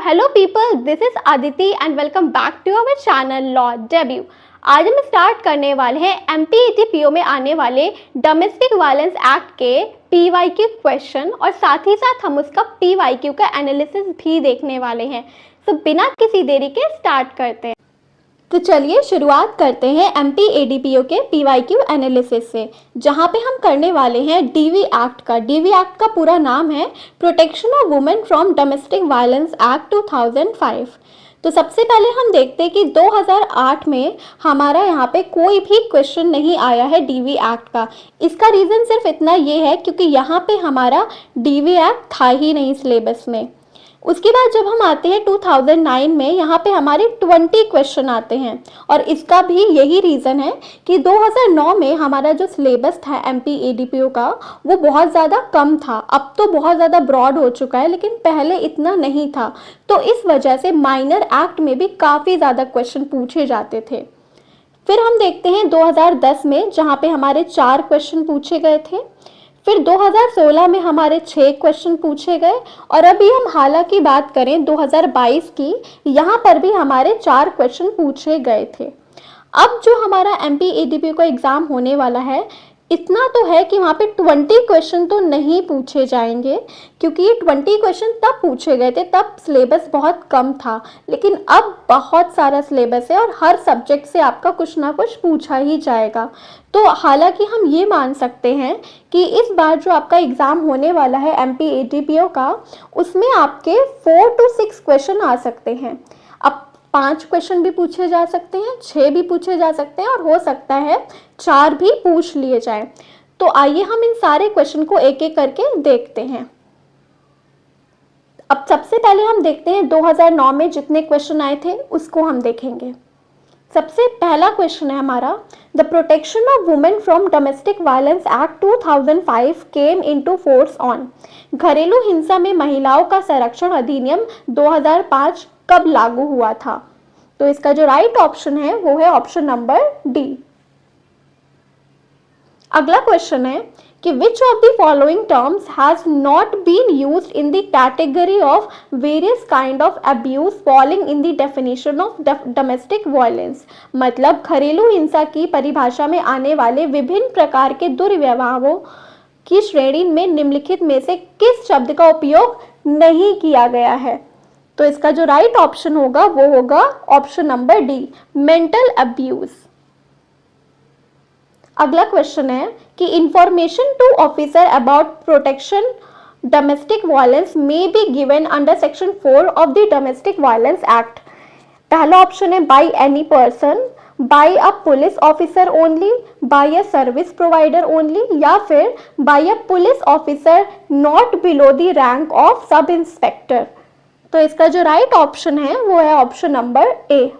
Hello people, this is Aditi and welcome back to our channel law debut. आज हम start करने वाले हैं एमपीईटीपीओ में आने वाले डोमेस्टिक वायलेंस एक्ट के पीवाईक्यू क्वेश्चन और साथ ही साथ हम उसका पीवाईक्यू का एनालिसिस भी देखने वाले हैं। तो बिना किसी देरी के स्टार्ट करते हैं। तो चलिए शुरुआत करते हैं एमपीईटीपीओ के पीवाईक्यू एनालिसिस से, जहां पे हम करने वाले हैं डीवी एक्ट का। डीवी एक्ट का पूरा नाम है protection of women from domestic violence act 2005। तो सबसे पहले हम देखते हैं कि 2008 में हमारा यहाँ पे कोई भी क्वेश्चन नहीं आया है डीवी एक्ट का। इसका रीज़न सिर्फ इतना ये है क्योंकि यहाँ पे हमारा डीवी एक्ट था ही नहीं सिलेबस में। उसके बाद जब हम आते हैं 2009 में, यहाँ पे हमारे 20 क्वेश्चन आते हैं और इसका भी यही रीज़न है कि 2009 में हमारा जो सिलेबस था एमपीईटीपीओ का वो बहुत ज़्यादा कम था। अब तो बहुत ज़्यादा ब्रॉड हो चुका है, लेकिन पहले इतना नहीं था। तो इस वजह से माइनर एक्ट में भी काफ़ी ज़्यादा क्वेश्चन पूछे जाते थे। फिर हम देखते हैं 2010 में, जहाँ पे हमारे 4 क्वेश्चन पूछे गए थे। फिर 2016 में हमारे 6 क्वेश्चन पूछे गए और अभी हम हालांकि बात करें 2022 की, यहाँ पर भी हमारे 4 क्वेश्चन पूछे गए थे। अब जो हमारा एमपीईटीपीओ का एग्ज़ाम होने वाला है, इतना तो है कि वहाँ पे 20 क्वेश्चन तो नहीं पूछे जाएंगे, क्योंकि ये 20 क्वेश्चन तब पूछे गए थे, तब सिलेबस बहुत कम था। लेकिन अब बहुत सारा सिलेबस है और हर सब्जेक्ट से आपका कुछ ना कुछ पूछा ही जाएगा। तो हालांकि हम ये मान सकते हैं कि इस बार जो आपका एग्ज़ाम होने वाला है एमपीईटीपीओ का, उसमें आपके 4 to 6 क्वेश्चन आ सकते हैं। अब 5 क्वेश्चन भी पूछे जा सकते हैं, 6 भी पूछे जा सकते हैं और हो सकता है 4 भी पूछ लिए जाए। तो आइए हम इन सारे क्वेश्चन को एक एक करके देखते हैं। अब सबसे पहले हम देखते हैं 2009 में जितने क्वेश्चन आए थे उसको हम देखेंगे। सबसे पहला क्वेश्चन है हमारा, the protection of women from domestic violence act 2005 came into force on. घरेलू हिंसा में महिलाओं का संरक्षण अधिनियम 2005 कब लागू हुआ था? तो इसका जो राइट ऑप्शन है वो है ऑप्शन नंबर डी। अगला क्वेश्चन है कि which of the following terms has not been used in the category of various kind of abuse falling in the definition of domestic violence। मतलब घरेलू हिंसा की परिभाषा में आने वाले विभिन्न प्रकार के दुर्व्यवहारों की श्रेणी में निम्नलिखित में से किस शब्द का उपयोग नहीं किया गया है? तो इसका जो राइट ऑप्शन होगा वो होगा option number d, mental abuse. अगला क्वेश्चन है कि information to officer about protection domestic violence may be given under section 4 of the domestic violence act. पहला ऑप्शन है by any person, by a police officer only, by a service provider only, या फिर by a police officer not below the rank of sub inspector. तो इसका जो right option है वो है option number A.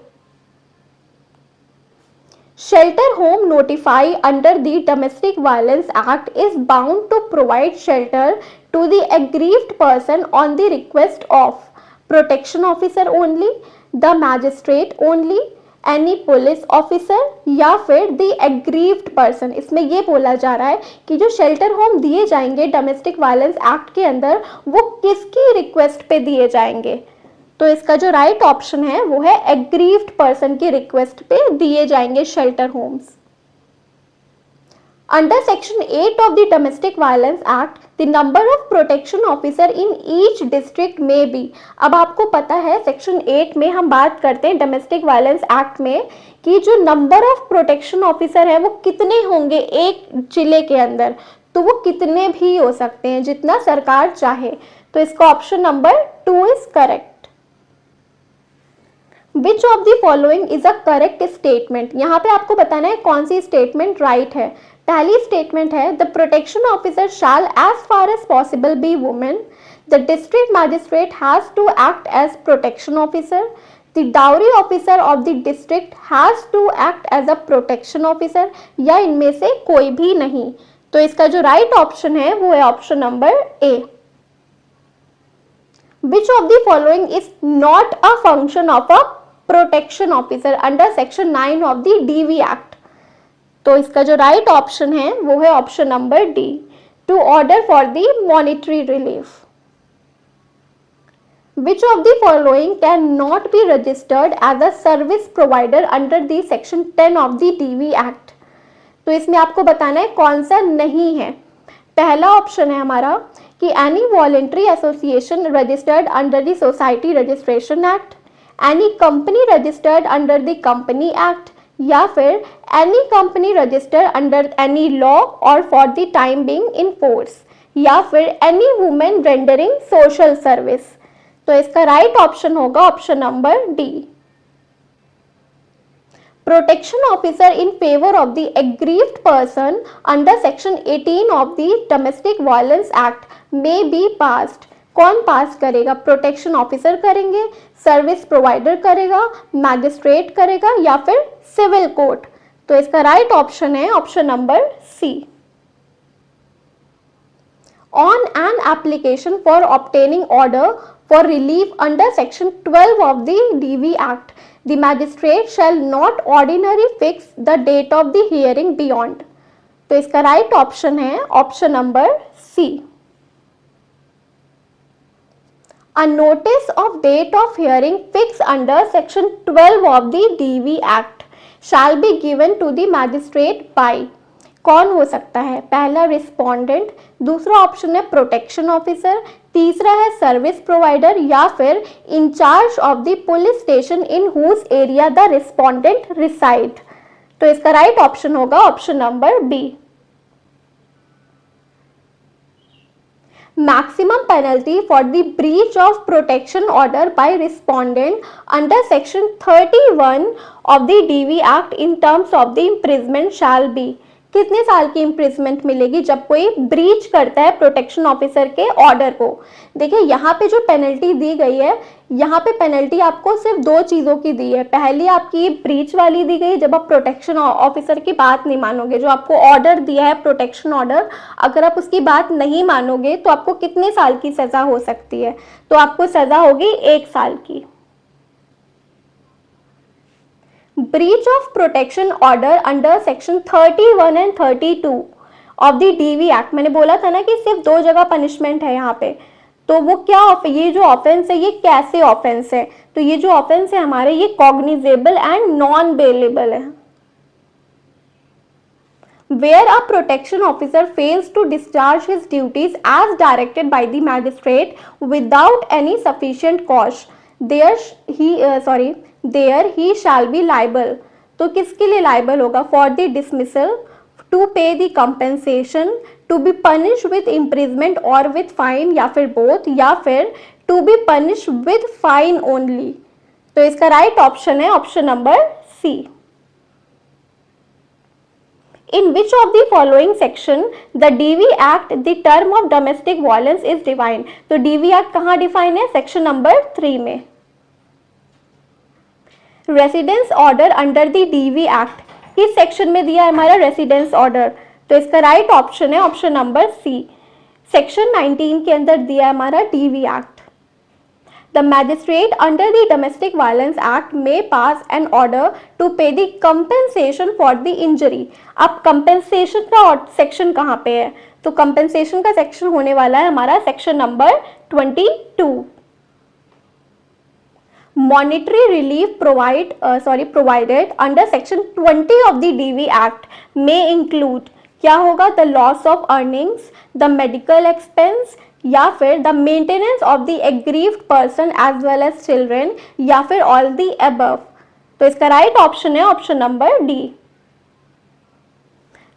Shelter home notified under the Domestic Violence Act is bound to provide shelter to the aggrieved person on the request of protection officer only, the magistrate only, any police officer, या फिर the aggrieved person। इसमें ये बोला जा रहा है कि जो शेल्टर होम दिए जाएंगे डोमेस्टिक वायलेंस एक्ट के अंदर वो किसकी रिक्वेस्ट पे दिए जाएंगे? तो इसका जो राइट ऑप्शन है वो है एग्रीव्ड पर्सन की रिक्वेस्ट पे दिए जाएंगे shelter homes. Under section 8 of the domestic violence act the number of protection officer in each district में बी। अब आपको पता है सेक्शन 8 में हम बात करते हैं डोमेस्टिक वायलेंस एक्ट में कि जो नंबर ऑफ प्रोटेक्शन ऑफिसर है वो कितने होंगे एक जिले के अंदर। तो वो कितने भी हो सकते हैं, जितना सरकार चाहे। तो इसका option number 2 is correct. Which of the following is a correct statement? यहाँ पे आपको बताना है कौन सी स्टेटमेंट राइट है। पहली स्टेटमेंट है the protection officer shall as far as possible be women, the district magistrate has to act as protection officer, the dowry officer of the district has to act as a protection officer, या इनमें से कोई भी नहीं। तो इसका जो right option है वो है option number A. Which of the following is not a function of a protection officer under section 9 of the DV act? तो इसका जो राइट ऑप्शन है वो है option number d, to order for the monetary relief. Which of the following cannot be registered as a service provider under the section 10 of the DV Act? तो इसमें आपको बताना है कौन सा नहीं है। पहला ऑप्शन है हमारा कि any voluntary association registered under the society registration act, any company registered under the company act, या फिर any company registered under any law और for the time being in force, या फिर any women rendering social service. तो इसका right option होगा option number D. Protection officer in favour of the aggrieved person under section 18 of the domestic violence act may be passed. कौन पास करेगा? Protection officer करेंगे, service provider करेगा, magistrate करेगा, या फिर सिविल कोर्ट। तो इसका राइट ऑप्शन है option number c. On an application for obtaining order for relief under section 12 of the DV Act, the magistrate shall not ordinarily fix the date of the hearing beyond। तो इसका right option है option number c. A notice of date of hearing fixed under section 12 of the DV Act shall be given to the magistrate by। कौन हो सकता है? पहला respondent, दूसरा option है प्रोटेक्शन ऑफिसर, तीसरा है सर्विस प्रोवाइडर, या फिर incharge of the police station in whose area the respondent reside. तो इसका राइट ऑप्शन होगा option number b. Maximum penalty for the breach of protection order by respondent under section 31 of the DV Act in terms of the imprisonment shall be। कितने साल की imprisonment मिलेगी जब कोई breach करता है प्रोटेक्शन ऑफिसर के ऑर्डर को? देखिए यहाँ पे जो पेनल्टी दी गई है, यहाँ पे पेनल्टी आपको सिर्फ दो चीज़ों की दी है। पहली आपकी ब्रीच वाली दी गई जब आप प्रोटेक्शन ऑफिसर की बात नहीं मानोगे, जो आपको ऑर्डर दिया है प्रोटेक्शन ऑर्डर, अगर आप उसकी बात नहीं मानोगे तो आपको कितने साल की सज़ा हो सकती है? तो आपको सज़ा होगी 1 साल की। Breach of protection order under section 31 and 32 of the DV act, मैंने बोला था ना कि सिर्फ 2 जगह पनिशमेंट है यहाँ पे। तो वो क्या ये जो ऑफेंस है ये कैसे ऑफेंस है? तो ये जो ऑफेंस है हमारे ये कॉग्निजेबल एंड नॉन बेलेबल है। Where a protection officer fails to discharge his duties as directed by the magistrate without any sufficient cause, there he shall be liable। तो किसके लिए liable होगा? For the dismissal, to pay the compensation, to be punished with imprisonment or with fine, या फिर both, या फिर to be punished with fine only। तो इसका right option है option number C। In which of the following section the DV Act the term of domestic violence is defined? तो DV Act कहाँ define है? Section number 3 में। Residence order under the DV Act किस section में दिया है हमारा residence order? तो इसका राइट ऑप्शन है ऑप्शन नंबर सी। सेक्शन 19 के अंदर दिया है हमारा DV Act। The magistrate under the Domestic Violence Act may pass an order to pay the compensation for the injury। अब compensation का सेक्शन कहाँ पे है? तो compensation का सेक्शन होने वाला है हमारा section number 22। Monetary relief provided under section 20 of the DV Act may include, क्या होगा? The loss of earnings, the medical expense, या फिर the maintenance of the aggrieved person as well as children, या फिर ऑल द अबव। तो इसका right option है option number d.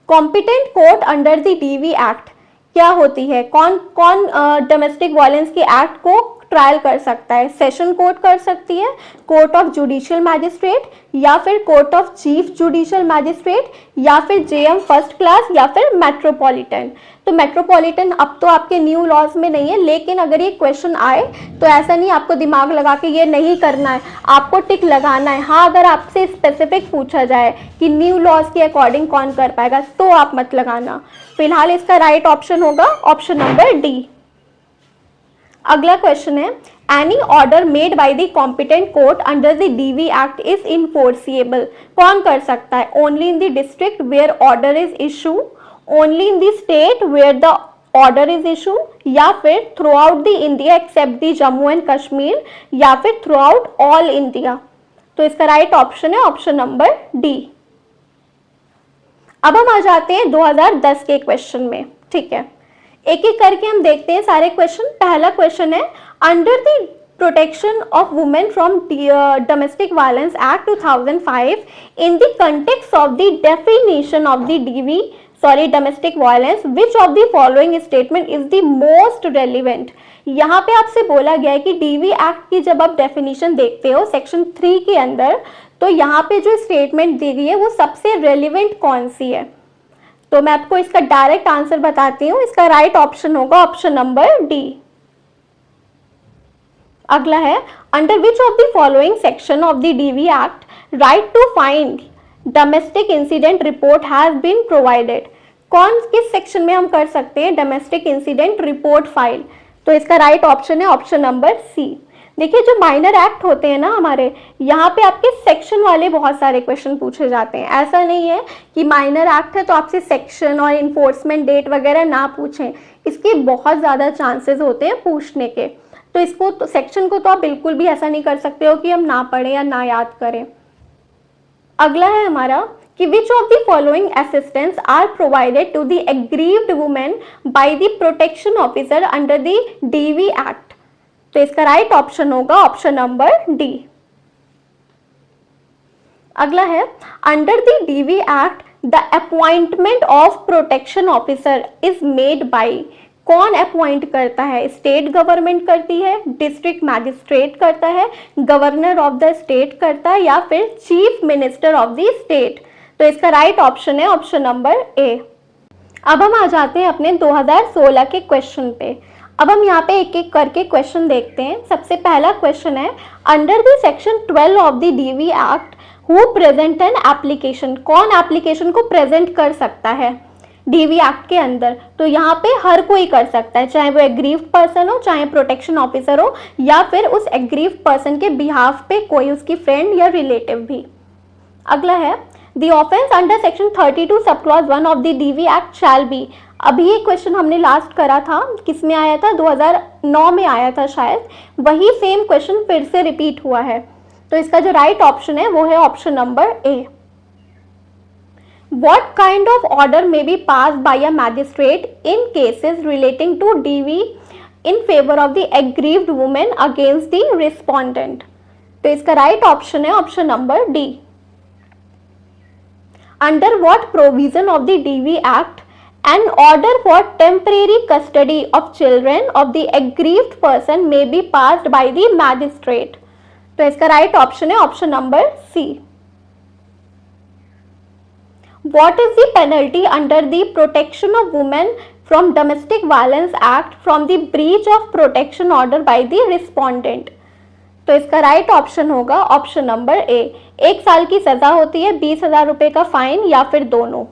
Competent court under the DV act क्या होती है? कौन कौन डोमेस्टिक वायलेंस के एक्ट को ट्रायल कर सकता है? सेशन कोर्ट कर सकती है, कोर्ट ऑफ जुडिशियल मैजिस्ट्रेट, या फिर court of chief judicial magistrate, या फिर जेएम फर्स्ट क्लास, या फिर मेट्रोपॉलिटन। तो मेट्रोपॉलिटन अब तो आपके न्यू लॉज में नहीं है, लेकिन अगर ये क्वेश्चन आए तो ऐसा नहीं आपको दिमाग लगा के ये नहीं करना है, आपको टिक लगाना है। हाँ, अगर आपसे स्पेसिफिक पूछा जाए कि न्यू लॉज के अकॉर्डिंग कौन कर पाएगा तो आप मत लगाना। फिलहाल इसका राइट ऑप्शन होगा ऑप्शन नंबर डी। अगला क्वेश्चन है, any order made by the competent court under the DV act is enforceable. कौन कर सकता है? Only in the district where order is issue, only in the state where the order is issue, या फिर throughout the India except the Jammu and Kashmir, या फिर throughout all India. तो इसका राइट ऑप्शन है ऑप्शन नंबर डी। अब हम आ जाते हैं 2010 के क्वेश्चन में, ठीक है। एक एक करके हम देखते हैं सारे क्वेश्चन। पहला क्वेश्चन है, under the protection of women from domestic violence act 2005 in the context of the definition of the domestic violence which of the following statement is the most relevant. यहाँ पे आपसे बोला गया है कि डीवी एक्ट की जब आप डेफिनेशन देखते हो सेक्शन 3 के अंदर, तो यहाँ पे जो स्टेटमेंट दी गई है वो सबसे रेलिवेंट कौन सी है। तो मैं आपको इसका डायरेक्ट आंसर बताती हूँ। इसका राइट ऑप्शन होगा ऑप्शन नंबर डी। अगला है, under which of the following section of the DV act right to find domestic incident report has been provided. कौन किस सेक्शन में हम कर सकते हैं डोमेस्टिक इंसिडेंट रिपोर्ट फाइल। तो इसका राइट ऑप्शन है ऑप्शन नंबर सी। देखिए जो माइनर एक्ट होते हैं ना हमारे, यहाँ पे आपके सेक्शन वाले बहुत सारे क्वेश्चन पूछे जाते हैं। ऐसा नहीं है कि माइनर एक्ट है तो आपसे सेक्शन और इन्फोर्समेंट डेट वगैरह ना पूछें, इसके बहुत ज़्यादा चांसेस होते हैं पूछने के। तो इसको तो सेक्शन को तो आप बिल्कुल भी ऐसा नहीं कर सकते हो कि हम ना पढ़ें या ना याद करें। अगला है हमारा कि which of the following assistance are provided to the aggrieved women by the protection officer under the DV act. तो इसका राइट ऑप्शन होगा ऑप्शन नंबर डी। अगला है, under the DV act the appointment of protection officer is made by. कौन appoint करता है? State government करती है, डिस्ट्रिक्ट मैजिस्ट्रेट करता है, गवर्नर ऑफ द स्टेट करता है, या फिर chief minister of the state. तो इसका राइट ऑप्शन है ऑप्शन नंबर ए। अब हम आ जाते हैं अपने 2016 के क्वेश्चन पे। अब हम यहाँ पे एक एक करके क्वेश्चन देखते हैं। सबसे पहला क्वेश्चन है, under the section 12 of the DV act who present an application. कौन एप्लीकेशन को प्रेजेंट कर सकता है डीवी एक्ट के अंदर? तो यहाँ पे हर कोई कर सकता है, चाहे वो एग्रीव्ड पर्सन हो, चाहे प्रोटेक्शन ऑफिसर हो, या फिर उस एग्रीव्ड पर्सन के बिहाफ पे कोई उसकी फ्रेंड या रिलेटिव भी। अगला है, the offence under section 32 sub clause 1 of the DV act shall be. अभी ये क्वेश्चन हमने लास्ट करा था, किस में आया था? 2009 में आया था शायद। वही सेम क्वेश्चन फिर से रिपीट हुआ है। तो इसका जो राइट ऑप्शन है वो है option number A. What kind of order may be passed by a magistrate in cases relating to DV in favor of the aggrieved woman against the respondent? तो इसका राइट ऑप्शन है option number D. Under what provision of the DV Act an order for temporary custody of children of the aggrieved person may be passed by the magistrate? तो इसका right option है option number c. What is the penalty under the Protection of Women from Domestic Violence Act from the breach of protection order by the respondent? तो इसका right option होगा option number A. 1 साल की सजा होती है, 20,000 रुपए का फाइन, या फिर दोनों।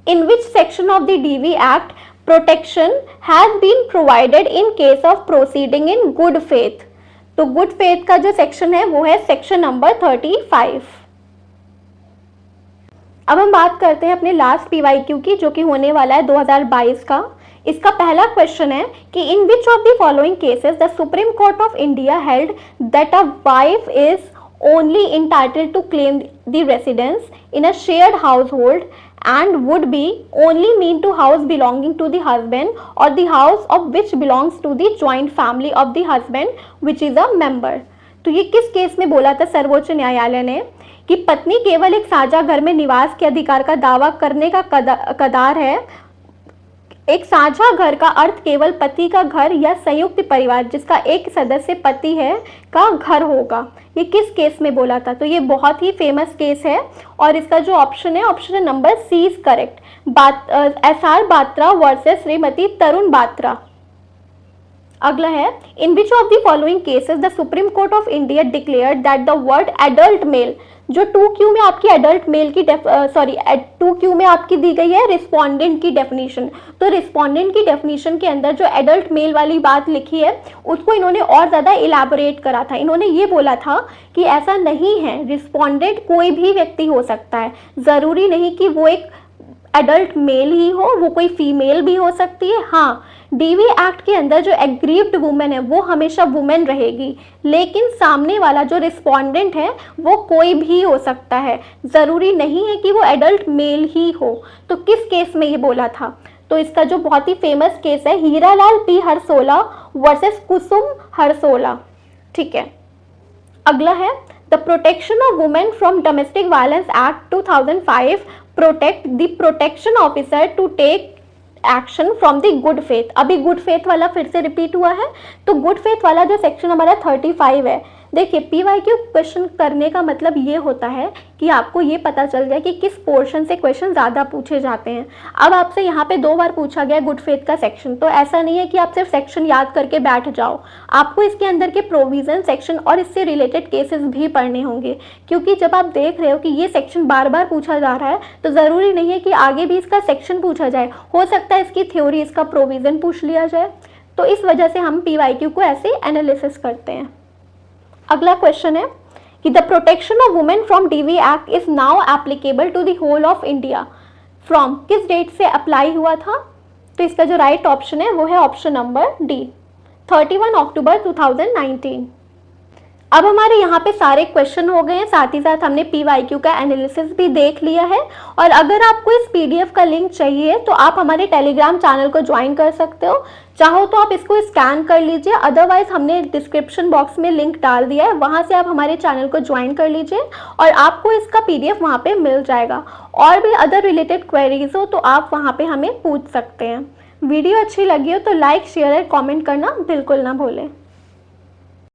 In which section of the DV Act protection has been provided in case of proceeding in good faith? तो गुड फेथ का जो सेक्शन है वो है सेक्शन नंबर 35। अब हम बात करते हैं अपने लास्ट पीवाईक्यू की, जो कि होने वाला है 2022 का। इसका पहला क्वेश्चन है कि in which of the following cases the Supreme Court of India held that a wife is only entitled to claim the residence in a shared household and would be only mean to house belonging to the husband or the house of which belongs to the joint family of the husband which is a member। तो ये किस case में बोला था सर्वोच्च न्यायालय ने कि पत्नी केवल एक साझा घर में निवास के अधिकार का दावा करने का कदार है। एक साझा घर का अर्थ केवल पति का घर या संयुक्त परिवार जिसका एक सदस्य पति है का घर होगा। ये किस केस में बोला था? तो ये बहुत ही फेमस केस है और इसका जो ऑप्शन है option number C is correct. SR Batra versus Shrimati Tarun Batra. अगला है, in which of the following cases the Supreme Court of India declared that the word adult male, जो 2Q में आपकी एडल्ट मेल की 2Q में आपकी दी गई है रिस्पोंडेंट की डेफिनेशन। तो रिस्पोंडेंट की डेफिनेशन के अंदर जो एडल्ट मेल वाली बात लिखी है उसको इन्होंने और ज़्यादा इलैबोरेट करा था। इन्होंने ये बोला था कि ऐसा नहीं है, रिस्पोंडेंट कोई भी व्यक्ति हो सकता है, ज़रूरी नहीं कि वो एक एडल्ट मेल ही हो, वो कोई फीमेल भी हो सकती है। हाँ, डीवी एक्ट के अंदर जो एग्रीव्ड वुमेन है वो हमेशा वुमेन रहेगी, लेकिन सामने वाला जो रिस्पोंडेंट है वो कोई भी हो सकता है, ज़रूरी नहीं है कि वो एडल्ट मेल ही हो। तो किस केस में ये बोला था? तो इसका जो बहुत ही फेमस केस है, हीरालाल पी हरसोला वर्सेस कुसुम हरसोला। ठीक है, अगला है the protection of women from domestic violence act 2005 protect the protection officer to take action from the good faith. अभी गुड फेथ वाला फिर से रिपीट हुआ है। तो गुड फेथ वाला जो सेक्शन हमारा 35 है, देखिए पीवाईक्यू क्वेश्चन करने का मतलब ये होता है कि आपको ये पता चल जाए कि किस पोर्शन से क्वेश्चन ज़्यादा पूछे जाते हैं। अब आपसे यहाँ पे 2 बार पूछा गया गुड फेथ का सेक्शन, तो ऐसा नहीं है कि आप सिर्फ सेक्शन याद करके बैठ जाओ, आपको इसके अंदर के प्रोविज़न सेक्शन और इससे रिलेटेड केसेस भी पढ़ने होंगे, क्योंकि जब आप देख रहे हो कि ये सेक्शन बार बार पूछा जा रहा है तो ज़रूरी नहीं है कि आगे भी इसका सेक्शन पूछा जाए, हो सकता है इसकी थ्योरी, इसका प्रोविज़न पूछ लिया जाए। तो इस वजह से हम पीवाईक्यू को ऐसे एनालिसिस करते हैं। अगला क्वेश्चन है कि the protection of women from DV act is now applicable to the whole of India from किस डेट से अप्लाई हुआ था? तो इसका जो राइट ऑप्शन है वो है ऑप्शन नंबर डी, 31 अक्टूबर 2019। अब हमारे यहाँ पे सारे क्वेश्चन हो गए हैं, साथ ही साथ हमने पीवाईक्यू का एनालिसिस भी देख लिया है। और अगर आपको इस पीडीएफ का लिंक चाहिए तो आप हमारे टेलीग्राम चैनल को ज्वाइन कर सकते हो, चाहो तो आप इसको स्कैन कर लीजिए, अदरवाइज हमने डिस्क्रिप्शन बॉक्स में लिंक डाल दिया है, वहाँ से आप हमारे चैनल को ज्वाइन कर लीजिए और आपको इसका पीडीएफ वहाँ पे मिल जाएगा। और भी अदर रिलेटेड क्वेरीज हो तो आप वहाँ पे हमें पूछ सकते हैं। वीडियो अच्छी लगी हो तो लाइक, शेयर और कॉमेंट करना बिल्कुल ना भूलें।